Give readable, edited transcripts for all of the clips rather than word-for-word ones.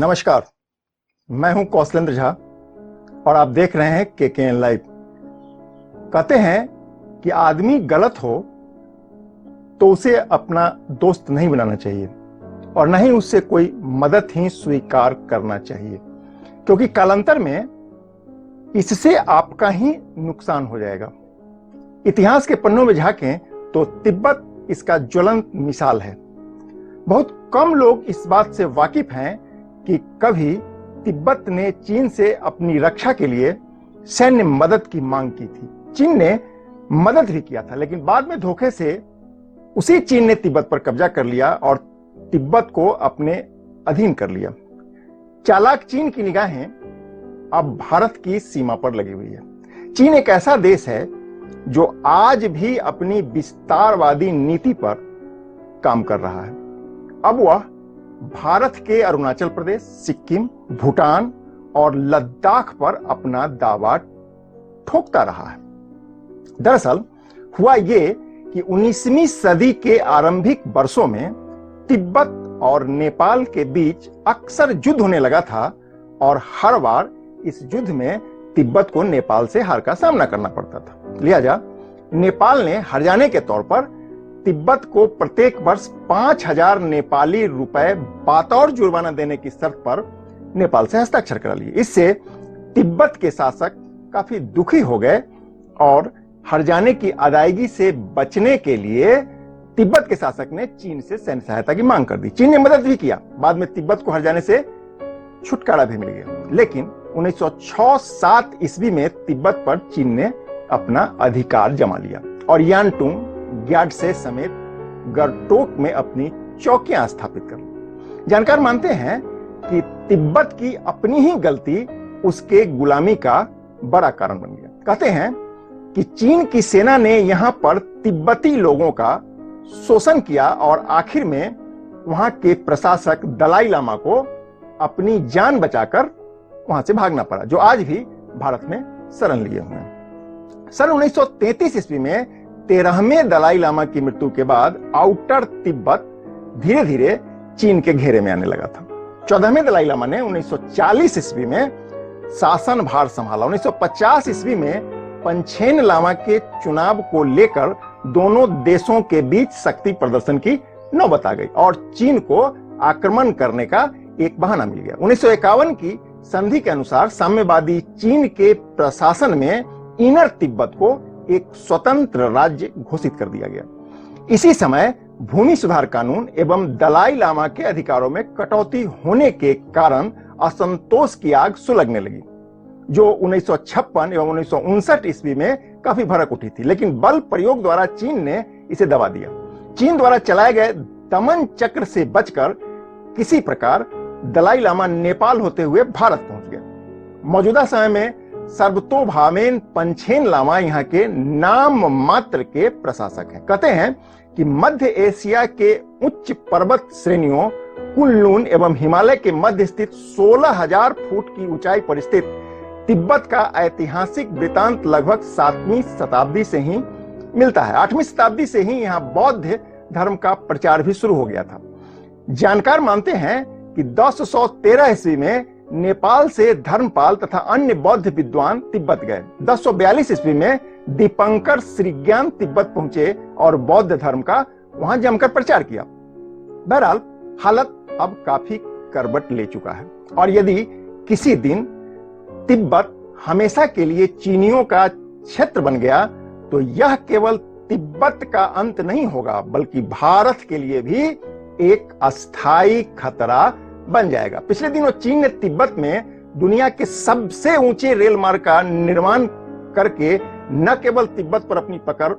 नमस्कार, मैं हूं कौशलेंद्र झा और आप देख रहे हैं केकेएन लाइव। कहते हैं कि आदमी गलत हो तो उसे अपना दोस्त नहीं बनाना चाहिए और न ही उससे कोई मदद ही स्वीकार करना चाहिए, क्योंकि कालांतर में इससे आपका ही नुकसान हो जाएगा। इतिहास के पन्नों में झांकें तो तिब्बत इसका ज्वलंत मिसाल है। बहुत कम लोग इस बात से वाकिफ हैं कि कभी तिब्बत ने चीन से अपनी रक्षा के लिए सैन्य मदद की मांग की थी। चीन ने मदद भी किया था, लेकिन बाद में धोखे से उसी चीन ने तिब्बत पर कब्जा कर लिया और तिब्बत को अपने अधीन कर लिया। चालाक चीन की निगाहें अब भारत की सीमा पर लगी हुई है। चीन एक ऐसा देश है जो आज भी अपनी विस्तारवादी नीति पर काम कर रहा है। अब वह भारत के अरुणाचल प्रदेश, सिक्किम, भूटान और लद्दाख पर अपना दावा ठोकता रहा है। दरअसल हुआ ये कि 19वीं सदी के आरंभिक वर्षों में तिब्बत और नेपाल के बीच अक्सर युद्ध होने लगा था और हर बार इस युद्ध में तिब्बत को नेपाल से हार का सामना करना पड़ता था। लिहाजा नेपाल ने हर्जाने के तौर पर तिब्बत को प्रत्येक वर्ष 5,000 नेपाली रुपए बतौर जुर्माना देने की शर्त पर नेपाल से हस्ताक्षर करा लिए। इससे तिब्बत के शासक काफी दुखी हो गए और हर्जाने की अदायगी से बचने के लिए तिब्बत के शासक ने चीन से सैन्य सहायता की मांग कर दी। चीन ने मदद भी किया। बाद में तिब्बत को हर्जाने से छुटकारा भी मिल गया, लेकिन 1906-07 ईस्वी में तिब्बत पर चीन ने अपना अधिकार जमा लिया और यानटुंग, ग्याटसे समेत गरटोक में अपनी चौकियां स्थापित कर ली। जानकार मानते हैं कि तिब्बत की अपनी ही गलती उसके गुलामी का बड़ा कारण बन गया। कहते हैं कि चीन की सेना ने यहां पर तिब्बती लोगों का शोषण किया और आखिर में वहां के प्रशासक दलाई लामा को अपनी जान बचाकर वहां से भागना पड़ा, जो आज भी भारत में शरण लिए हुए हैं। सन 1933 ईस्वी में 13वें दलाई लामा की मृत्यु के बाद आउटर तिब्बत धीरे धीरे चीन के घेरे में आने लगा था। 14वें दलाई लामा ने 1940 ईस्वी में शासन भार संभाला। 1950 ईस्वी में पंछेन लामा के चुनाव को लेकर दोनों देशों के बीच शक्ति प्रदर्शन की नौबत आ गई और चीन को आक्रमण करने का एक बहाना मिल गया। 1951 की संधि के अनुसार साम्यवादी चीन के प्रशासन में इनर तिब्बत को एक स्वतंत्र राज्य घोषित कर दिया गया। इसी समय भूमि सुधार कानून एवं दलाई लामा के अधिकारों में कटौती होने के कारण असंतोष की आग सुलगने लगी, जो 1956 एवं 1959 ईस्वी में काफी भड़क उठी थी, लेकिन बल प्रयोग द्वारा चीन ने इसे दबा दिया। चीन द्वारा चलाए गए दमन चक्र से बचकर किसी प्रकार दलाई लामा नेपाल होते हुए भारत पहुंच गए। मौजूदा समय में सर्वतोभावेन पंछेन लामा यहाँ के नाम मात्र के प्रशासक हैं। कहते हैं कि मध्य एशिया के उच्च पर्वत श्रेणियों कुनलुन एवं हिमालय के मध्य स्थित 16,000 फुट की ऊंचाई पर स्थित तिब्बत का ऐतिहासिक वृतांत लगभग 7वीं शताब्दी से ही मिलता है। 8वीं शताब्दी से ही यहाँ बौद्ध धर्म का प्रचार भी शुरू हो गया था। जानकार मानते हैं कि 1013 ईस्वी में नेपाल से धर्मपाल तथा अन्य बौद्ध विद्वान तिब्बत गए। 1042 ईस्वी में दीपंकर श्रीज्ञान तिब्बत पहुंचे और बौद्ध धर्म का वहां जमकर प्रचार किया। बहरहाल हालत अब काफी करवट ले चुका है और यदि किसी दिन तिब्बत हमेशा के लिए चीनियों का क्षेत्र बन गया तो यह केवल तिब्बत का अंत नहीं होगा, बल्कि भारत के लिए भी एक अस्थायी खतरा बन जाएगा। पिछले दिनों चीन ने तिब्बत में दुनिया के सबसे ऊंचे रेल मार्ग का निर्माण करके न केवल तिब्बत पर अपनी पकड़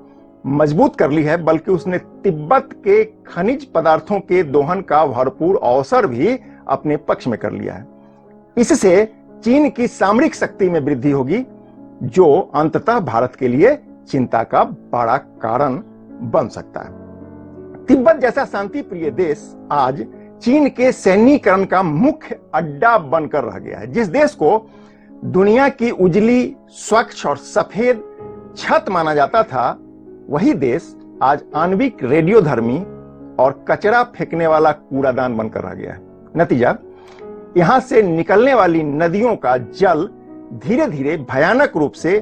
मजबूत कर ली है, बल्कि उसने तिब्बत के खनिज पदार्थों के दोहन का भरपूर अवसर भी अपने पक्ष में कर लिया है। इससे चीन की सामरिक शक्ति में वृद्धि होगी, जो अंततः भारत के लिए चिंता का बड़ा कारण बन सकता है। तिब्बत जैसा शांति प्रिय देश आज चीन के सैन्यीकरण का मुख्य अड्डा बनकर रह गया है। जिस देश को दुनिया की उजली, स्वच्छ और सफेद छत माना जाता था, वही देश आज आणविक रेडियोधर्मी और कचरा फेंकने वाला कूड़ादान बनकर रह गया है। नतीजा, यहां से निकलने वाली नदियों का जल धीरे धीरे भयानक रूप से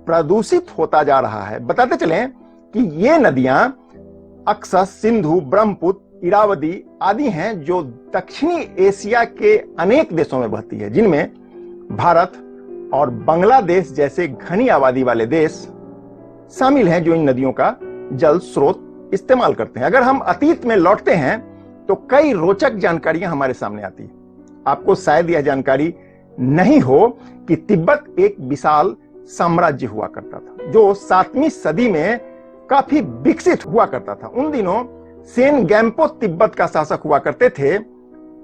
प्रदूषित होता जा रहा है। बताते चलें कि ये नदियां अक्सस, सिंधु, ब्रह्मपुत्र, इरावदी आदि हैं जो दक्षिणी एशिया के अनेक देशों में बहती है, जिनमें भारत और बांग्लादेश जैसे घनी आबादी वाले देश शामिल हैं जो इन नदियों का जल स्रोत इस्तेमाल करते हैं। अगर हम अतीत में लौटते हैं तो कई रोचक जानकारियां हमारे सामने आती है। आपको शायद यह जानकारी नहीं हो कि तिब्बत एक विशाल साम्राज्य हुआ करता था जो 7वीं सदी में काफी विकसित हुआ करता था। उन दिनों सेन गैम्पो तिब्बत का शासक हुआ करते थे।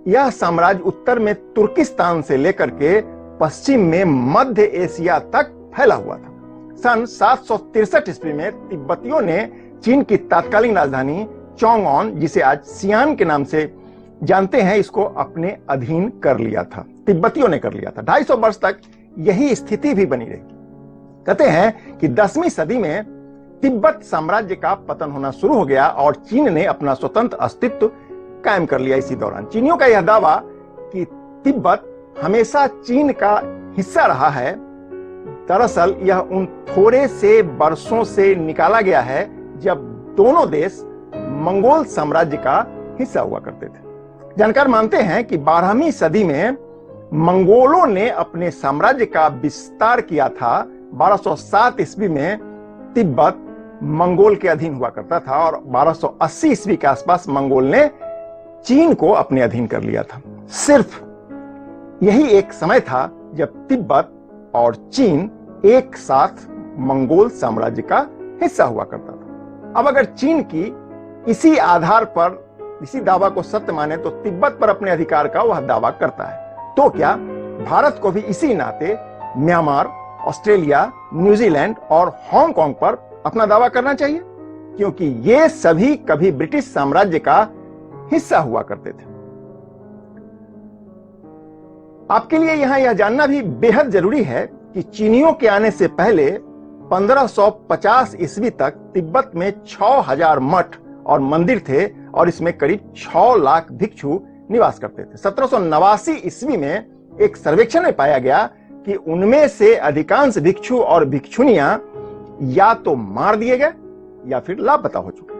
यह साम्राज्य उत्तर में तुर्किस्तान से लेकर के पश्चिम में मध्य एशिया तक फैला हुआ था। सन 763 ईस्वी में तिब्बतियों ने चीन की तत्कालीन राजधानी चोंगऑन, जिसे आज सियान के नाम से जानते हैं, इसको अपने अधीन कर लिया था। तिब्बतियों ने कर लिया था। 250 वर्ष तक यही स्थिति भी बनी रही। कहते हैं कि 10वीं सदी में तिब्बत साम्राज्य का पतन होना शुरू हो गया और चीन ने अपना स्वतंत्र अस्तित्व कायम कर लिया। इसी दौरान चीनियों का यह दावा कि तिब्बत हमेशा चीन का हिस्सा रहा है, दरअसल यह उन थोड़े से वर्षों से निकाला गया है जब दोनों देश मंगोल साम्राज्य का हिस्सा हुआ करते थे। जानकार मानते हैं कि 12वीं सदी में मंगोलों ने अपने साम्राज्य का विस्तार किया था। 1207 ईस्वी में तिब्बत मंगोल के अधीन हुआ करता था और 1280 ईस्वी के आसपास मंगोल ने चीन को अपने अधीन कर लिया था। सिर्फ यही एक समय था जब तिब्बत और चीन एक साथ मंगोल साम्राज्य का हिस्सा हुआ करता था। अब अगर चीन की इसी आधार पर इसी दावा को सत्य माने तो तिब्बत पर अपने अधिकार का वह दावा करता है। तो क्या भारत को भी इसी नाते म्यांमार, ऑस्ट्रेलिया, न्यूजीलैंड और हांगकांग पर अपना दावा करना चाहिए, क्योंकि ये सभी कभी ब्रिटिश साम्राज्य का हिस्सा हुआ करते थे। आपके लिए यहां यह जानना भी बेहद जरूरी है कि चीनियों के आने से पहले 1550 ईस्वी तक तिब्बत में 6000 मठ और मंदिर थे और इसमें करीब 6 लाख भिक्षु निवास करते थे। 1789 ईस्वी में एक सर्वेक्षण में पाया गया कि उनमें से अधिकांश भिक्षु और भिक्षुनियां या तो मार दिए गए या फिर लापता हो चुके।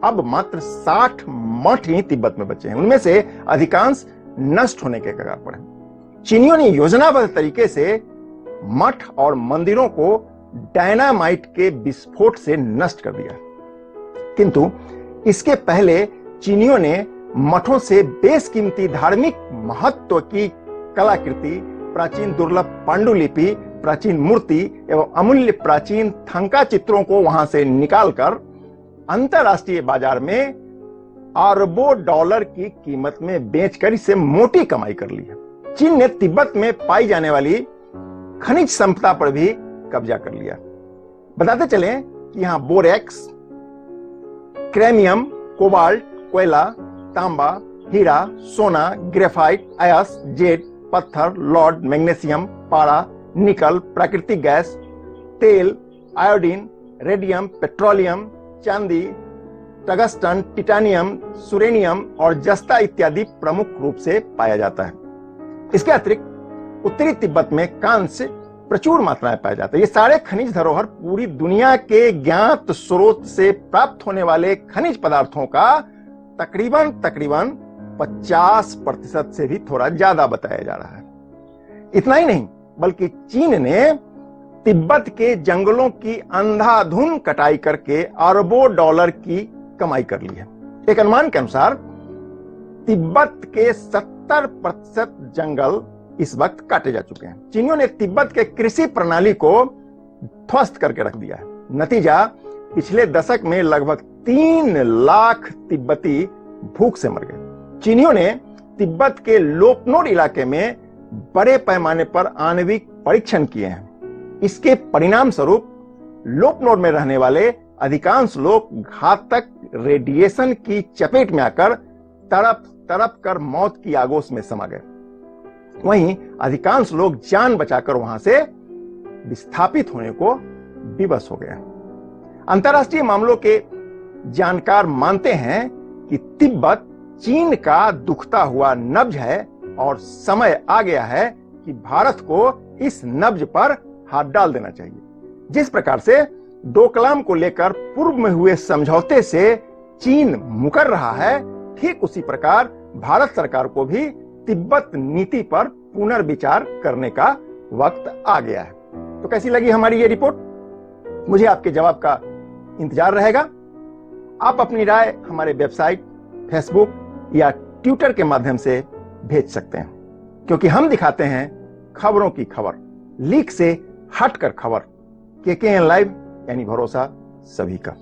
अब मात्र 60 मठ ही तिब्बत में बचे हैं। उनमें से अधिकांश नष्ट होने के कगार पर हैं। चीनियों ने योजनाबद्ध तरीके से मठ और मंदिरों को डायनामाइट के विस्फोट से नष्ट कर दिया, किंतु इसके पहले चीनियों ने मठों से बेशकीमती धार्मिक महत्व की कलाकृति, प्राचीन दुर्लभ पांडुलिपि, प्राचीन मूर्ति एवं अमूल्य प्राचीन थंका चित्रों को वहां से निकालकर अंतरराष्ट्रीय बाजार में अरबों डॉलर की कीमत में बेचकर इससे मोटी कमाई कर ली है। चीन ने तिब्बत में पाई जाने वाली खनिज संपदा पर भी कब्जा कर लिया। बताते चलें कि यहां बोरेक्स, क्रेमियम, कोबाल्ट, कोयला, तांबा, हीरा, सोना, ग्रेफाइट, अयस्क, जेड, पत्थर, लॉड, मैग्नीशियम, पारा, निकल, प्राकृतिक गैस, तेल, आयोडीन, रेडियम, पेट्रोलियम, चांदी, टंगस्टन, टिटानियम, सुरेनियम और जस्ता इत्यादि प्रमुख रूप से पाया जाता है। इसके अतिरिक्त उत्तरी तिब्बत में कांस्य प्रचुर मात्रा में पाया जाता है। ये सारे खनिज धरोहर पूरी दुनिया के ज्ञात स्रोत से प्राप्त होने वाले खनिज पदार्थों का तकरीबन 50% से भी थोड़ा ज्यादा बताया जा रहा है। इतना ही नहीं, बल्कि चीन ने तिब्बत के जंगलों की अंधाधुंध कटाई करके अरबों डॉलर की कमाई कर ली है। एक अनुमान के अनुसार तिब्बत के 70% जंगल इस वक्त काटे जा चुके हैं। चीनियों ने तिब्बत के कृषि प्रणाली को ध्वस्त करके रख दिया है। नतीजा, पिछले दशक में लगभग 3 लाख तिब्बती भूख से मर गए। चीनियों ने तिब्बत के लोपनोड इलाके में बड़े पैमाने पर आणविक परीक्षण किए हैं। इसके परिणाम स्वरूप लोपनोड में रहने वाले अधिकांश लोग घातक रेडिएशन की चपेट में आकर तड़प तड़प कर मौत की आगोश में समा गए। वहीं अधिकांश लोग जान बचाकर वहां से विस्थापित होने को विवश हो गए। अंतरराष्ट्रीय मामलों के जानकार मानते हैं कि तिब्बत चीन का दुखता हुआ नब्ज है और समय आ गया है कि भारत को इस नब्ज पर हाथ डाल देना चाहिए। जिस प्रकार से डोकलाम को लेकर पूर्व में हुए समझौते से चीन मुकर रहा है, ठीक उसी प्रकार भारत सरकार को भी तिब्बत नीति पर पुनर्विचार करने का वक्त आ गया है। तो कैसी लगी हमारी ये रिपोर्ट? मुझे आपके जवाब का इंतजार रहेगा। आप अपनी राय हमारे वेबसाइट, फेसबुक या ट्विटर के माध्यम से भेज सकते हैं, क्योंकि हम दिखाते हैं खबरों की खबर, लीक से हटकर खबर। केकेएन लाइव यानी भरोसा सभी का।